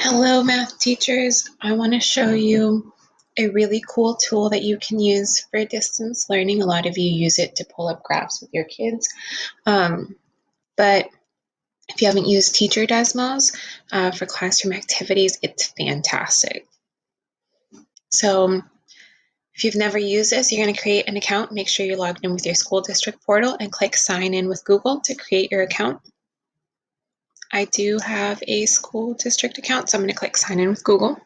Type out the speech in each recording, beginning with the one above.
Hello, math teachers. I want to show you a really cool tool that you can use for distance learning. A lot of you use it to pull up graphs with your kids. But if you haven't used Teacher Desmos for classroom activities, it's fantastic. So if you've never used this, you're going to create an account. Make sure you're logged in with your school district portal and click sign in with Google to create your account. I do have a school district account, so I'm going to click sign in with Google.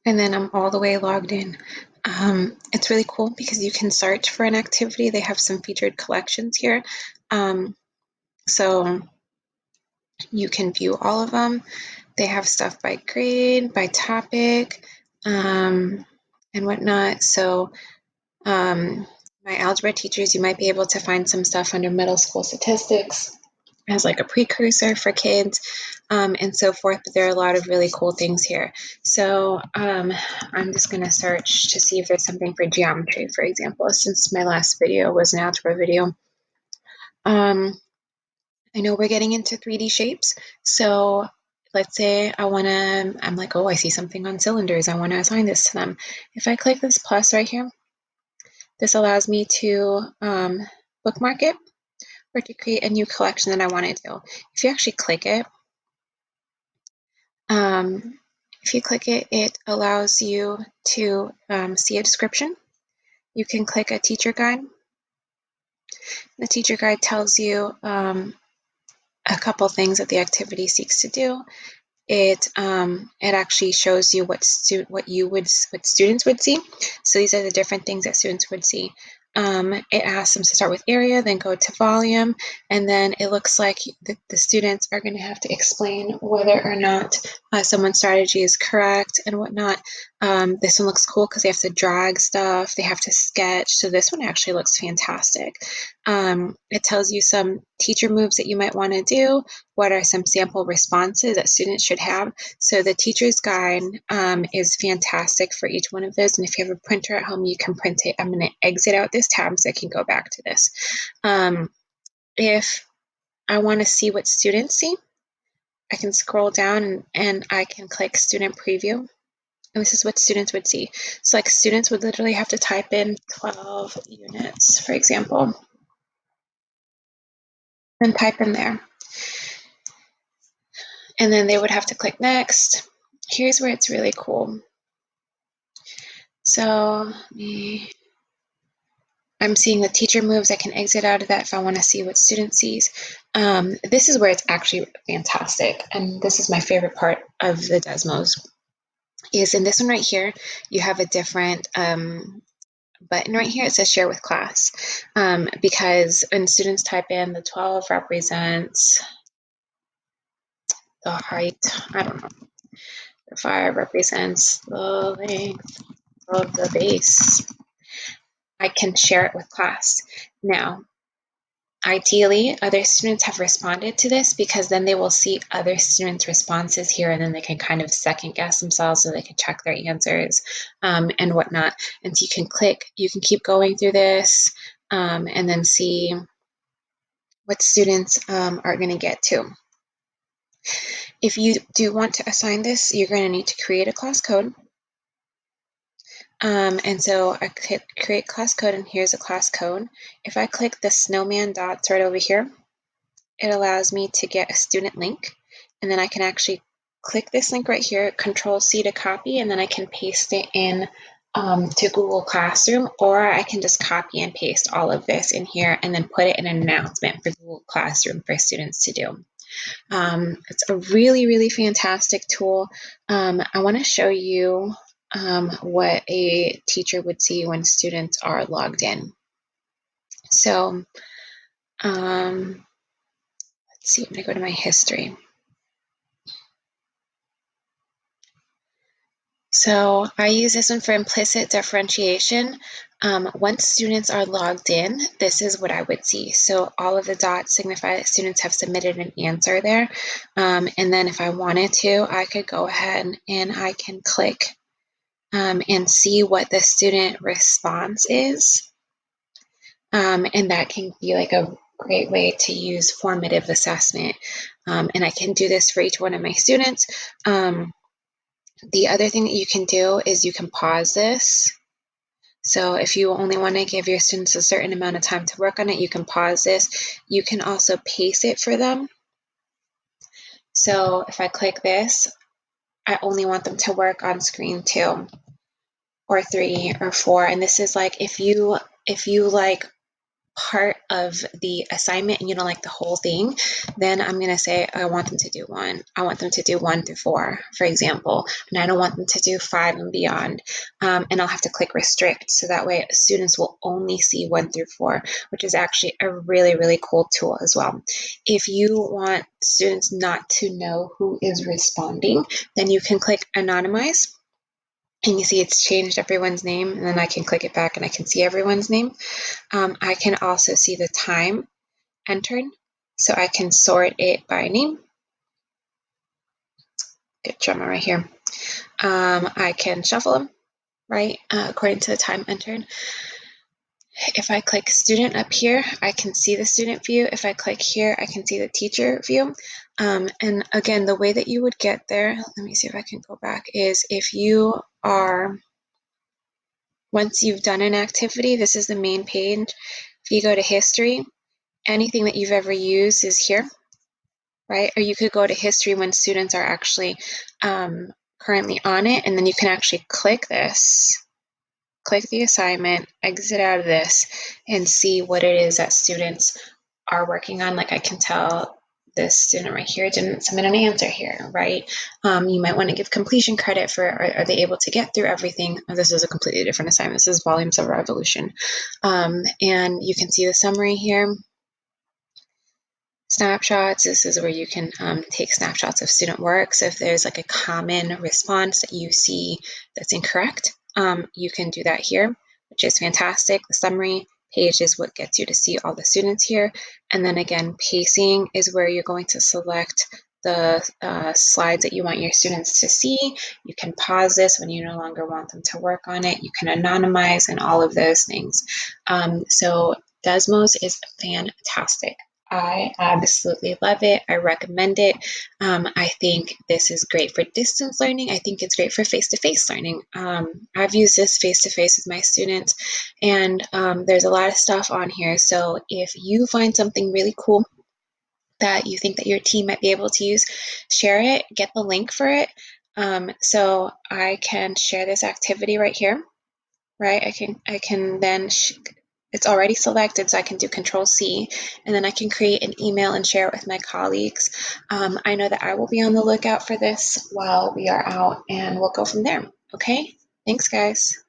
And then I'm all the way logged in. It's really cool because you can search for an activity. They have some featured collections here. So you can view all of them. They have stuff by grade, by topic, and whatnot. So my algebra teachers, you might be able to find some stuff under middle school statistics as like a precursor for kids, and so forth. But there are a lot of really cool things here. So I'm just going to search to see if there's something for geometry, for example, since my last video was an algebra video. I know we're getting into 3D shapes. So let's say I'm like, oh, I see something on cylinders. I want to assign this to them. If I click this plus right here, this allows me to bookmark it or to create a new collection that I want to do. If you actually click it, it allows you to see a description. You can click a teacher guide. The teacher guide tells you a couple things that the activity seeks to do. It actually shows you what students would see. So these are the different things that students would see. It asks them to start with area, then go to volume, and then it looks like the students are going to have to explain whether or not someone's strategy is correct and whatnot. This one looks cool because they have to drag stuff, they have to sketch. So this one actually looks fantastic. It tells you some teacher moves that you might want to do. What are some sample responses that students should have? So the teacher's guide is fantastic for each one of those. And if you have a printer at home, you can print it. I'm going to exit out this tab so I can go back to this. If I want to see what students see, I can scroll down and I can click student preview. And this is what students would see. So like students would literally have to type in 12 units, for example, and type in there. And then they would have to click next. Here's where it's really cool. So I'm seeing the teacher moves. I can exit out of that if I want to see what student sees. This is where it's actually fantastic. And this is my favorite part of the Desmos, is in this one right here, you have a different button right here. It says share with class, because when students type in the 12 represents the height, I don't know, the 5 represents the length of the base, I can share it with class. Now, ideally, other students have responded to this because then they will see other students' responses here and then they can kind of second guess themselves so they can check their answers and whatnot. And so you can keep going through this and then see what students are going to get to. If you do want to assign this, you're going to need to create a class code. And so I click create class code, and here's a class code. If I click the snowman dots right over here, it allows me to get a student link, and then I can actually click this link right here, Control-C to copy, and then I can paste it in to Google Classroom, or I can just copy and paste all of this in here and then put it in an announcement for Google Classroom for students to do. It's a really, really fantastic tool. I want to show you what a teacher would see when students are logged in. So let's see, I'm going to go to my history. So I use this one for implicit differentiation. Once students are logged in, this is what I would see. So all of the dots signify that students have submitted an answer there. And then if I wanted to, I could go ahead and I can click and see what the student response is. And that can be like a great way to use formative assessment. And I can do this for each one of my students. The other thing that you can do is you can pause this. So if you only want to give your students a certain amount of time to work on it, you can pause this. You can also pace it for them. So if I click this, I only want them to work on screen 2 or 3 or 4. And this is like if you like part of the assignment and you don't like the whole thing, then I'm going to say I want them to do 1. I want them to do 1 through 4, for example, and I don't want them to do 5 and beyond. And I'll have to click restrict, so that way students will only see 1 through 4, which is actually a really, really cool tool as well. If you want students not to know who is responding, then you can click anonymize. And you see it's changed everyone's name, and then I can click it back and I can see everyone's name. I can also see the time entered, so I can sort it by name. Good drama right here. I can shuffle them, right, according to the time entered. If I click student up here, I can see the student view. If I click here, I can see the teacher view. And again, the way that you would get there, let me see if I can go back, is if you are, once you've done an activity, this is the main page. If you go to history, anything that you've ever used is here, right? Or you could go to history when students are actually currently on it, and then you can actually click this, click the assignment, exit out of this, and see what it is that students are working on. Like I can tell this student right here didn't submit an answer here, right? You might want to give completion credit for, are they able to get through everything? Oh, this is a completely different assignment. This is Volumes of Revolution. And you can see the summary here. Snapshots, this is where you can take snapshots of student work. So if there's like a common response that you see that's incorrect, you can do that here, which is fantastic. The summary page is what gets you to see all the students here. And then again, pacing is where you're going to select the slides that you want your students to see. You can pause this when you no longer want them to work on it. You can anonymize and all of those things. So Desmos is fantastic. I absolutely love it. I recommend it. I think this is great for distance learning. I think it's great for face-to-face learning. I've used this face-to-face with my students, and there's a lot of stuff on here. So if you find something really cool that you think that your team might be able to use, share it, get the link for it. So I can share this activity right here, right? I can then it's already selected, so I can do Control C, and then I can create an email and share it with my colleagues. I know that I will be on the lookout for this while we are out, and we'll go from there. Okay? Thanks, guys.